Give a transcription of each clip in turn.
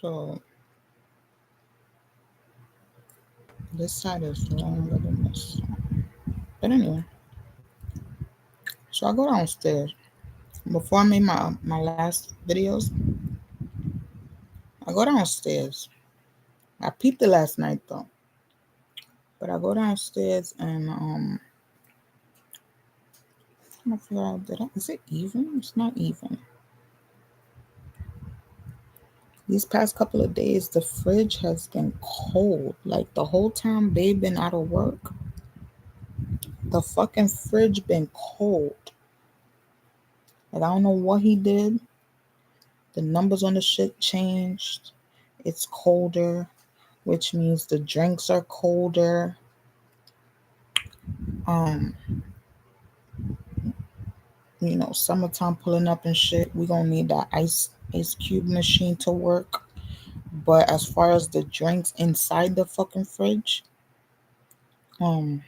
So this side is longer than this. But anyway, so I go downstairs. Before I made my last videos, I go downstairs. I peeped it last night though. But I go downstairs and I figure out is it even? It's not even. These past couple of days the fridge has been cold. Like the whole time they've been out of work, the fucking fridge been cold. Like I don't know what he did. The numbers on the shit changed. It's colder, which means the drinks are colder. Um, summertime pulling up and shit. We gonna need that ice cube machine to work. But as far as the drinks inside the fucking fridge, um,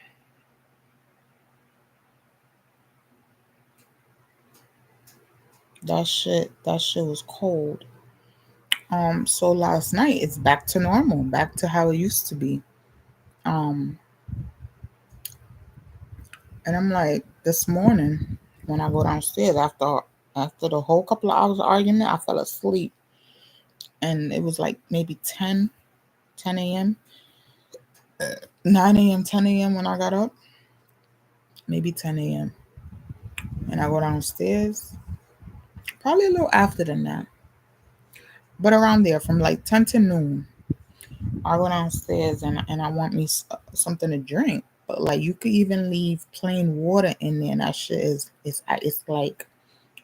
that shit was cold. So last night it's back to normal, back to how it used to be. Um, and I'm like, this morning when I go downstairs after the whole couple of hours of argument, I fell asleep, and it was like maybe 10 a.m., 9 a.m., 10 a.m. when I got up, maybe 10 a.m. And I go downstairs, probably a little after than that, but around there from like 10 to noon. I go downstairs and I want me something to drink. But like you could even leave plain water in there, and that shit it's like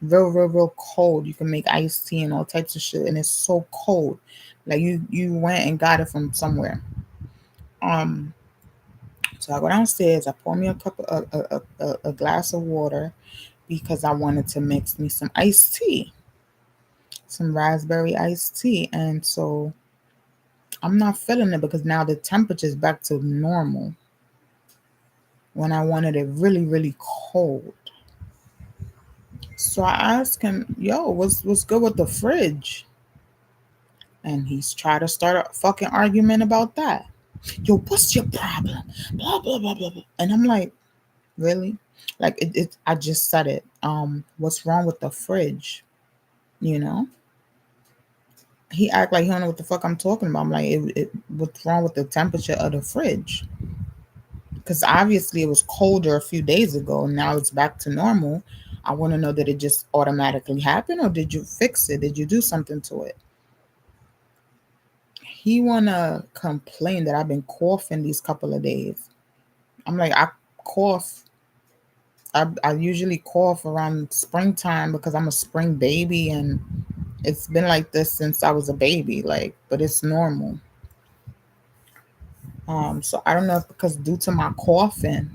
real cold. You can make iced tea and all types of shit, and it's so cold. Like you went and got it from somewhere. Um, so I go downstairs. I pour me a cup of a glass of water because I wanted to mix me some iced tea, some raspberry iced tea, and so I'm not feeling it because now the temperature is back to normal when I wanted it really cold. So I asked him, "Yo, what's good with the fridge?" And he's trying to start a fucking argument about that. Yo, what's your problem? Blah blah blah blah blah. And I'm like, really? Like I just said it. What's wrong with the fridge? You know? He act like he don't know what the fuck I'm talking about. I'm like, what's wrong with the temperature of the fridge? Because obviously it was colder a few days ago and now it's back to normal. I want to know, that it just automatically happened, or did you fix it? Did you do something to it? He wanna complain that I've been coughing these couple of days. I'm like, I cough. I usually cough around springtime because I'm a spring baby, and it's been like this since I was a baby. Like, but it's normal. So I don't know if because due to my coughing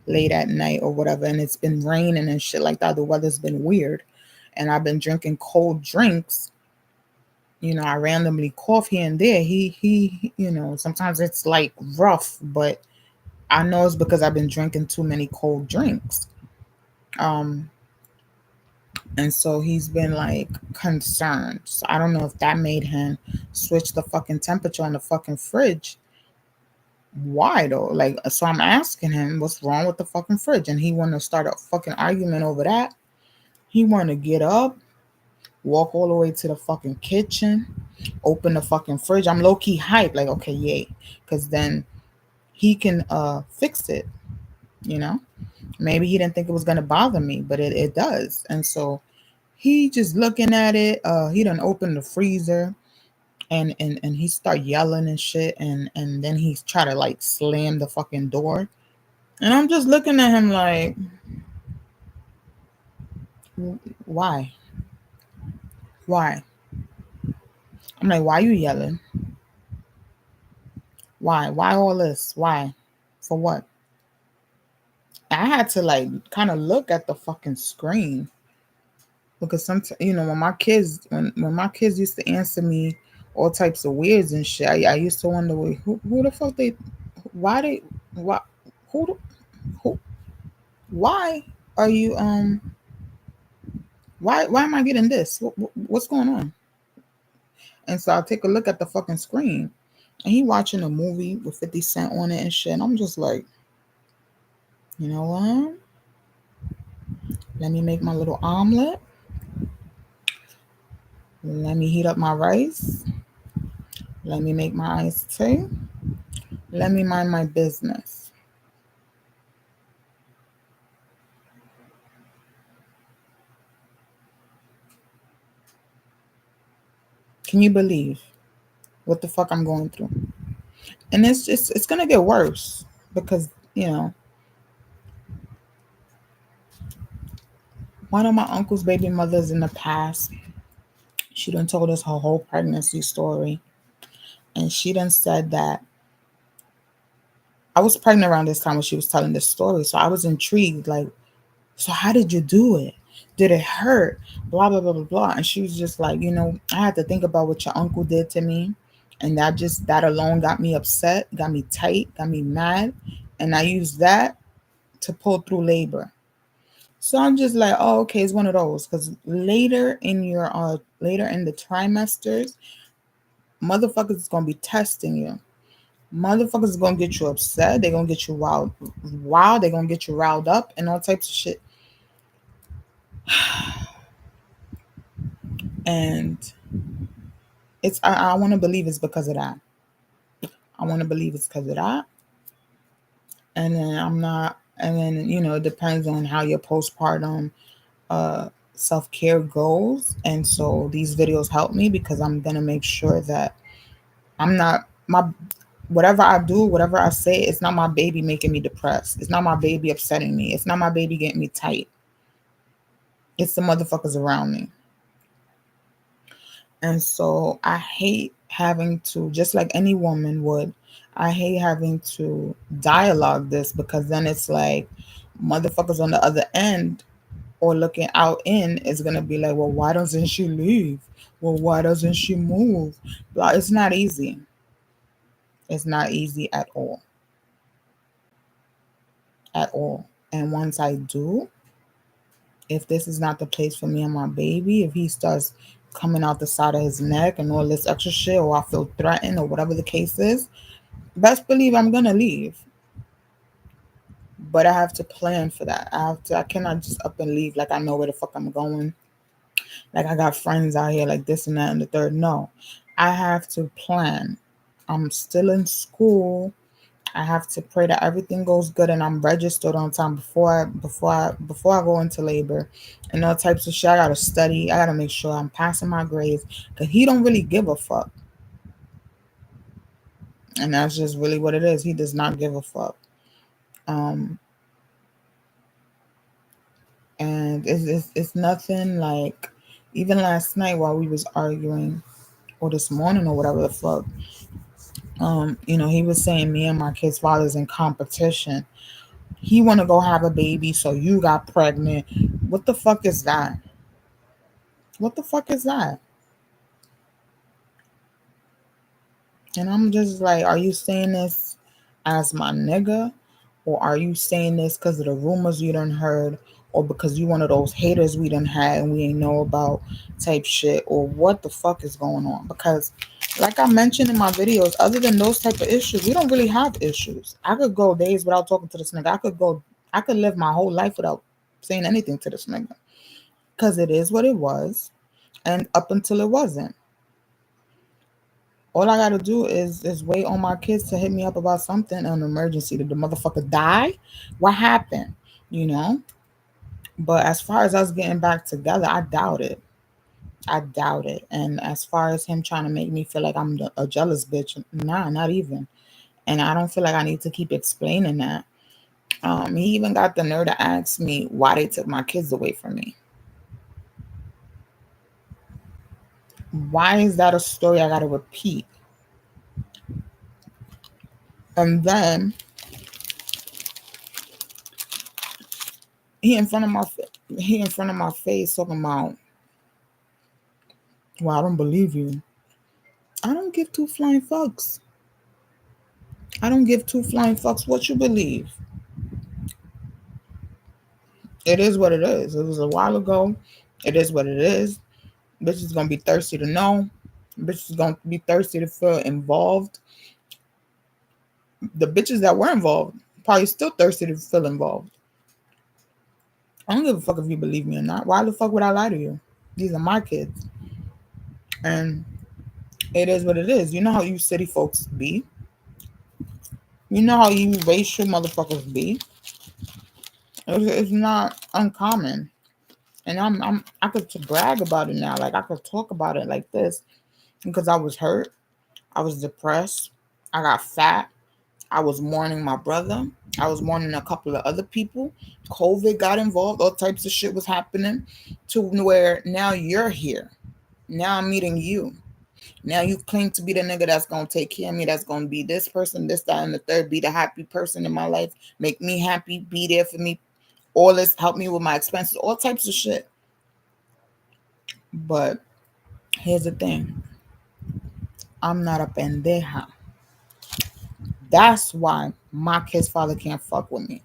late at night or whatever, and it's been raining and shit like that. The weather's been weird, and I've been drinking cold drinks. I randomly cough here and there. Sometimes it's like rough, but I know it's because I've been drinking too many cold drinks. Um, and so he's been like concerned. So I don't know if that made him switch the fucking temperature on the fucking fridge. Why though? Like, so I'm asking him what's wrong with the fucking fridge, and he want to start a fucking argument over that. He want to get up, walk all the way to the fucking kitchen, open the fucking fridge. I'm low key hype, like, okay, yay, because then he can fix it. You know, maybe he didn't think it was gonna bother me, but it does. And so he just looking at it. He done opened the freezer, and he start yelling and shit, and then he's try to like slam the fucking door. And I'm just looking at him like, why? Why? I'm like, why you yelling? Why? Why all this? Why? For what? I had to like kind of look at the fucking screen because sometimes, when my kids used to answer me all types of weirds and shit, I used to wonder, wait, who the fuck why they, why, who, who, why are you, why am I getting this? What's going on? And so I take a look at the fucking screen, and he watching a movie with 50 Cent on it and shit. And I'm just like, you know what? Let me make my little omelet. Let me heat up my rice. Let me make my iced tea. Let me mind my business. Can you believe what the fuck I'm going through? And it's gonna get worse because one of my uncle's baby mothers in the past, she done told us her whole pregnancy story, and she done said that I was pregnant around this time when she was telling this story, so I was intrigued, like, so how did you do it? Did it hurt? Blah blah blah blah blah. And she was just like, I had to think about what your uncle did to me, and that alone got me upset, got me tight, got me mad, and I used that to pull through labor. So I'm just like, oh, okay, it's one of those. Because later in the trimesters, motherfuckers is gonna be testing you. Motherfuckers is gonna get you upset. They're gonna get you wild. They're gonna get you riled up and all types of shit. And I want to believe it's because of that. I want to believe it's because of that. And then I'm not. And then it depends on how your postpartum self-care goes. And so these videos help me because I'm gonna make sure that I'm not my whatever I do, whatever I say, it's not my baby making me depressed. It's not my baby upsetting me. It's not my baby getting me tight. It's the motherfuckers around me. And so I hate having to, just like any woman would, I hate having to dialogue this because then it's like motherfuckers on the other end or looking out in is gonna be like, well, why doesn't she leave? Well, why doesn't she move? Blah. It's not easy. It's not easy at all. At all. And once I do, if this is not the place for me and my baby, if he starts coming out the side of his neck and all this extra shit, or I feel threatened, or whatever the case is, best believe I'm gonna leave. But I have to plan for that. I cannot just up and leave like I know where the fuck I'm going. Like I got friends out here like this and that and the third. No. I have to plan. I'm still in school. I have to pray that everything goes good and I'm registered on time before I go into labor and all types of shit. I gotta study. I gotta make sure I'm passing my grades because he don't really give a fuck, and that's just really what it is. He does not give a fuck. Um, and it's nothing like even last night while we was arguing or this morning or whatever the fuck. He was saying me and my kid's father's in competition. He want to go have a baby, so you got pregnant. What the fuck is that? What the fuck is that? And I'm just like, are you saying this as my nigga? Or are you saying this because of the rumors you done heard? Or because you one of those haters we done had and we ain't know about type shit? Or what the fuck is going on? Because like I mentioned in my videos, other than those type of issues, we don't really have issues. I could go days without talking to this nigga. I could live my whole life without saying anything to this nigga. Because it is what it was. And up until it wasn't. All I gotta do is wait on my kids to hit me up about something, an emergency. Did the motherfucker die? What happened? You know? But as far as us getting back together, I doubt it. I doubt it. And as far as him trying to make me feel like I'm a jealous bitch, nah, not even. And I don't feel like I need to keep explaining that. He even got the nerve to ask me why they took my kids away from me. Why is that a story I gotta repeat? And then he in front of my he in front of my face talking about, well, I don't believe you. I don't give two flying fucks. I don't give two flying fucks what you believe. It is what it is. It was a while ago. It is what it is. Bitch is gonna be thirsty to know. Bitches gonna be thirsty to feel involved. The bitches that were involved probably still thirsty to feel involved. I don't give a fuck if you believe me or not. Why the fuck would I lie to you? These are my kids. And it is what it is. You know how you city folks be. You know how you racial motherfuckers be. It's not uncommon. And I could brag about it now. Like I could talk about it like this because I was hurt. I was depressed. I got fat. I was mourning my brother. I was mourning a couple of other people. COVID got involved. All types of shit was happening to where now you're here. Now I'm meeting you. Now you claim to be the nigga that's gonna take care of me, that's gonna be this person, this, that, and the third, be the happy person in my life, make me happy, be there for me, all this, help me with my expenses, all types of shit. But here's the thing. I'm not a pendeja. That's why my kid's father can't fuck with me.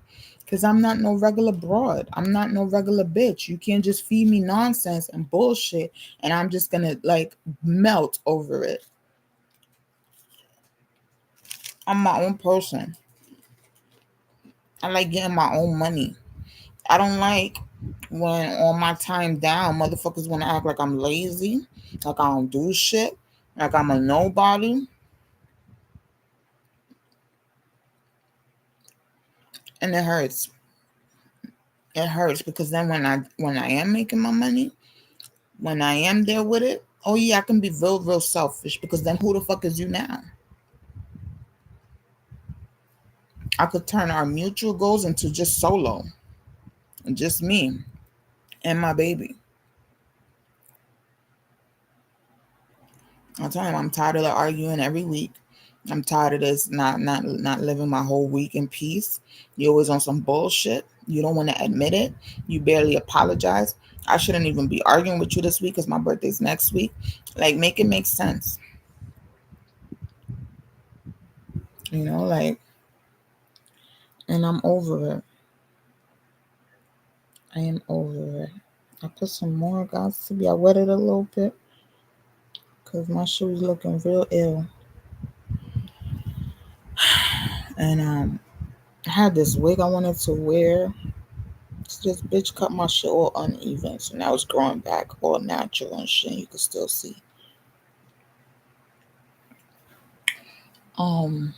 Cause I'm not no regular broad. I'm not no regular bitch. You can't just feed me nonsense and bullshit and I'm just gonna like melt over it. I'm my own person. I like getting my own money. I don't like when on my time down, motherfuckers want to act like I'm lazy, like I don't do shit, like I'm a nobody. And it hurts. It hurts because then when I am making my money, when I am there with it, oh yeah, I can be real selfish because then who the fuck is you now? I could turn our mutual goals into just solo, and just me and my baby. I tell him I'm tired of the arguing every week. I'm tired of this not living my whole week in peace. You're always on some bullshit. You don't want to admit it. You barely apologize. I shouldn't even be arguing with you this week because my birthday's next week. Like, make it make sense. Like, and I'm over it. I am over it. I put some more guys to be. I wet it a little bit because my shoe's looking real ill. And I had this wig I wanted to wear. This bitch cut my shit all uneven, so now it's growing back all natural and shit. You can still see. I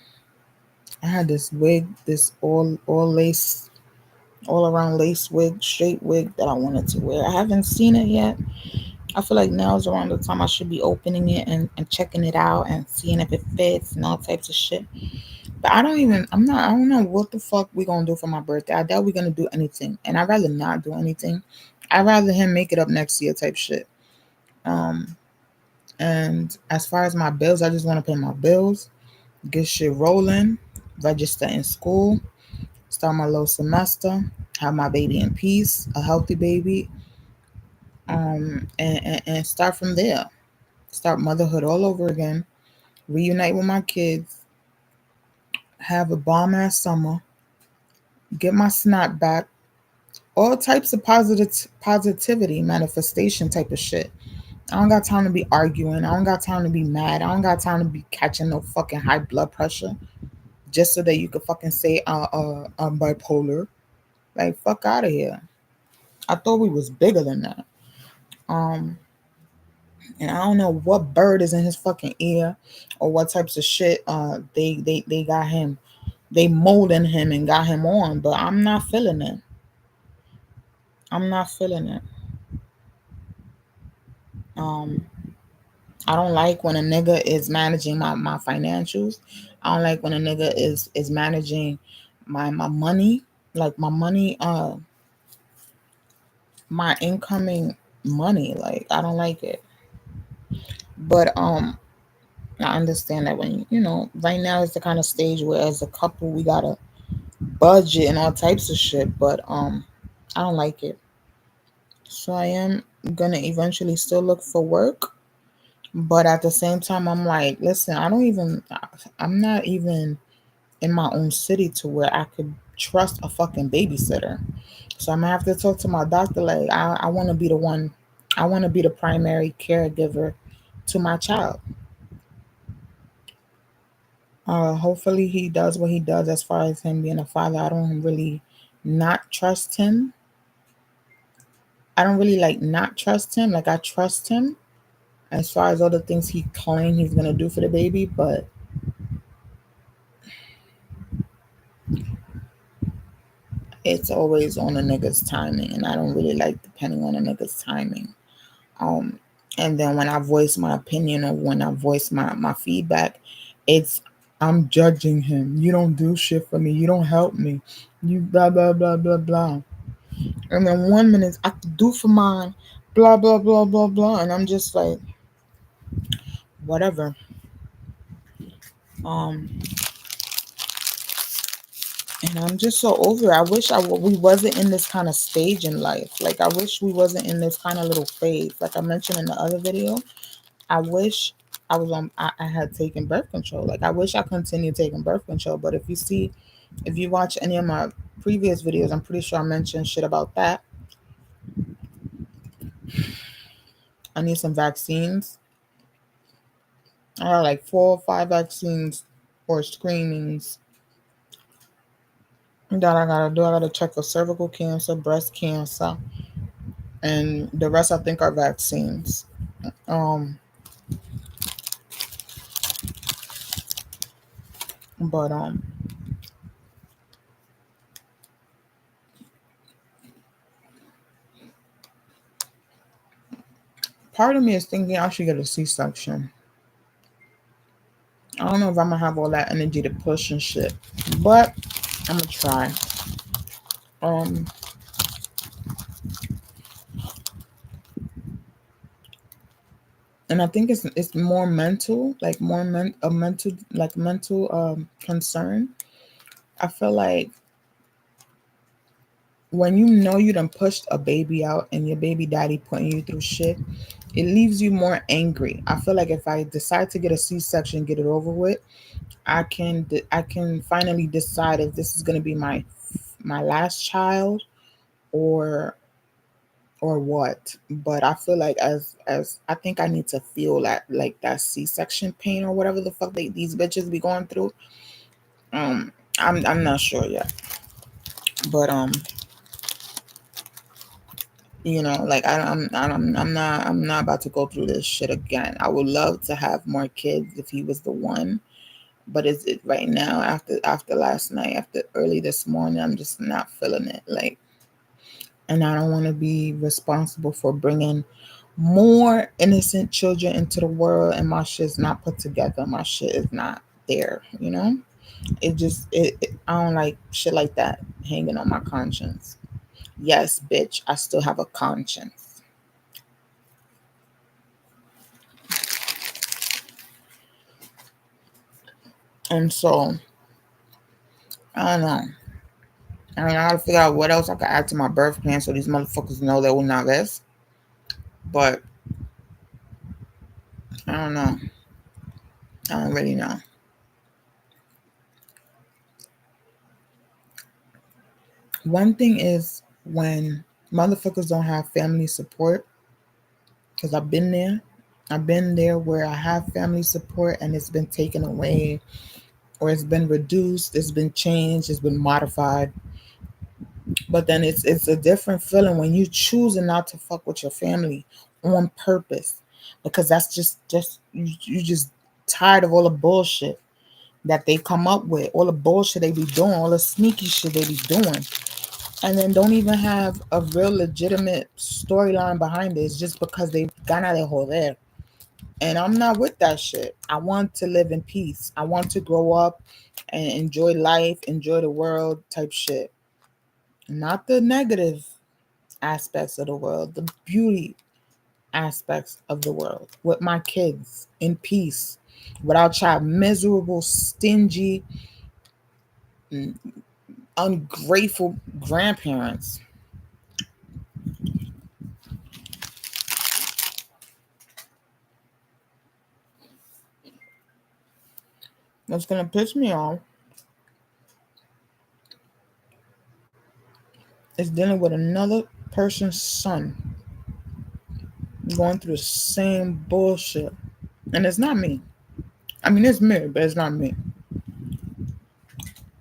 had this wig, this all lace, all around lace wig, straight wig that I wanted to wear. I haven't seen it yet. I feel like now is around the time I should be opening it and checking it out and seeing if it fits and all types of shit. But I don't know what the fuck we gonna do for my birthday. I doubt we're gonna do anything. And I'd rather not do anything. I'd rather him make it up next year type shit. And as far as my bills, I just want to pay my bills, get shit rolling, register in school, start my little semester, have my baby in peace, a healthy baby, and start from there. Start motherhood all over again, reunite with my kids, have a bomb ass summer, get my snap back, all types of positivity manifestation type of shit. I don't got time to be arguing. I don't got time to be mad. I don't got time to be catching no fucking high blood pressure just so that you could fucking say I'm bipolar. Like, fuck out of here. I thought we was bigger than that. And I don't know what bird is in his fucking ear or what types of shit they got him. They molding him and got him on, but I'm not feeling it. I'm not feeling it. I don't like when a nigga is managing my financials. I don't like when a nigga is managing my money, like my money, my incoming money. Like, I don't like it. But I understand that when right now it's the kind of stage where as a couple we gotta budget and all types of shit. But I don't like it. So I am gonna eventually still look for work. But at the same time, I'm like, listen, I'm not even in my own city to where I could trust a fucking babysitter. So I'm gonna have to talk to my doctor. Like, I want to be the one. I want to be the primary caregiver to my child. Hopefully he does what he does as far as him being a father. I don't really not trust him. I don't really like not trust him. Like I trust him as far as all the things he claimed he's gonna do for the baby, but it's always on a nigga's timing, and I don't really like depending on a nigga's timing. Um, and then when I voice my opinion or when I voice my feedback, it's I'm judging him. You don't do shit for me. You don't help me. You blah blah blah blah blah. And then 1 minute I can do for mine, blah blah blah blah blah, and I'm just like, whatever. Um, and I'm just so over it. I wish we wasn't in this kind of stage in life. Like I wish we wasn't in this kind of little phase. Like I mentioned in the other video, I wish I was on. I had taken birth control. Like I wish I continued taking birth control. But if you watch any of my previous videos, I'm pretty sure I mentioned shit about that. I need some vaccines. I got like 4 or 5 vaccines or screenings that I gotta do. I gotta check for cervical cancer, breast cancer, and the rest I think are vaccines. Um, but part of me is thinking I should get a C-section. I don't know if I'm gonna have all that energy to push and shit, but I'm gonna try. Um, and I think it's more mental, like a mental concern. I feel like when you know you done pushed a baby out and your baby daddy putting you through shit, it leaves you more angry. I feel like if I decide to get a C-section, get it over with, I can finally decide if this is gonna be my last child or what. But I feel like as I think I need to feel that like that C-section pain or whatever the fuck these bitches be going through. I'm not sure yet, but like I'm not about to go through this shit again. I would love to have more kids if he was the one, but is it right now after last night, after early this morning, I'm just not feeling it. Like, and I don't want to be responsible for bringing more innocent children into the world, and my shit's not put together. My shit is not there. I don't like shit like that hanging on my conscience. Yes, bitch, I still have a conscience. And so I don't know. I mean, I gotta figure out what else I can add to my birth plan so these motherfuckers know they will not rest. But I don't know. I don't really know. One thing is when motherfuckers don't have family support, because I've been there. I've been there where I have family support and it's been taken away or it's been reduced, it's been changed, it's been modified. But then it's a different feeling when you choosing not to fuck with your family on purpose because that's just you just tired of all the bullshit that they come up with, all the bullshit they be doing, all the sneaky shit they be doing, and then don't even have a real legitimate storyline behind it. It's just because they gana de joder. And I'm not with that shit. I want to live in peace. I want to grow up and enjoy life, enjoy the world type shit. Not the negative aspects of the world, the beauty aspects of the world with my kids in peace without y'all miserable, stingy, ungrateful grandparents. What's gonna piss me off is dealing with another person's son going through the same bullshit. And it's not me. I mean, it's me, but it's not me.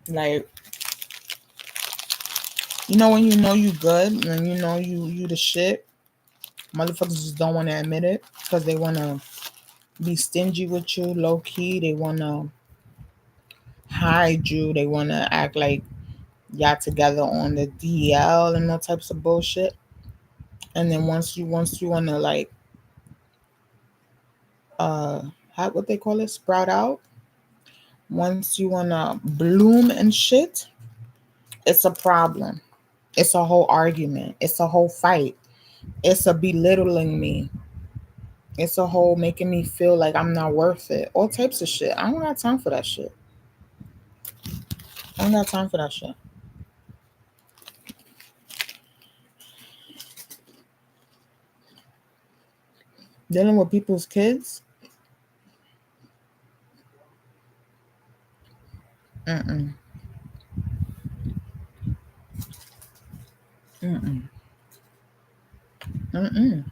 Like, when you good and you the shit, motherfuckers just don't want to admit it because they want to be stingy with you, low key. They want to hide you. They want to act like y'all together on the DL and all types of bullshit. And then once you want to like what they call it, sprout out. Once you want to bloom and shit, it's a problem. It's a whole argument. It's a whole fight. It's a belittling me. It's a whole making me feel like I'm not worth it. All types of shit. I don't got time for that shit. I don't got time for that shit. Dealing with people's kids. Mm-mm. Mm-mm. Mm-mm.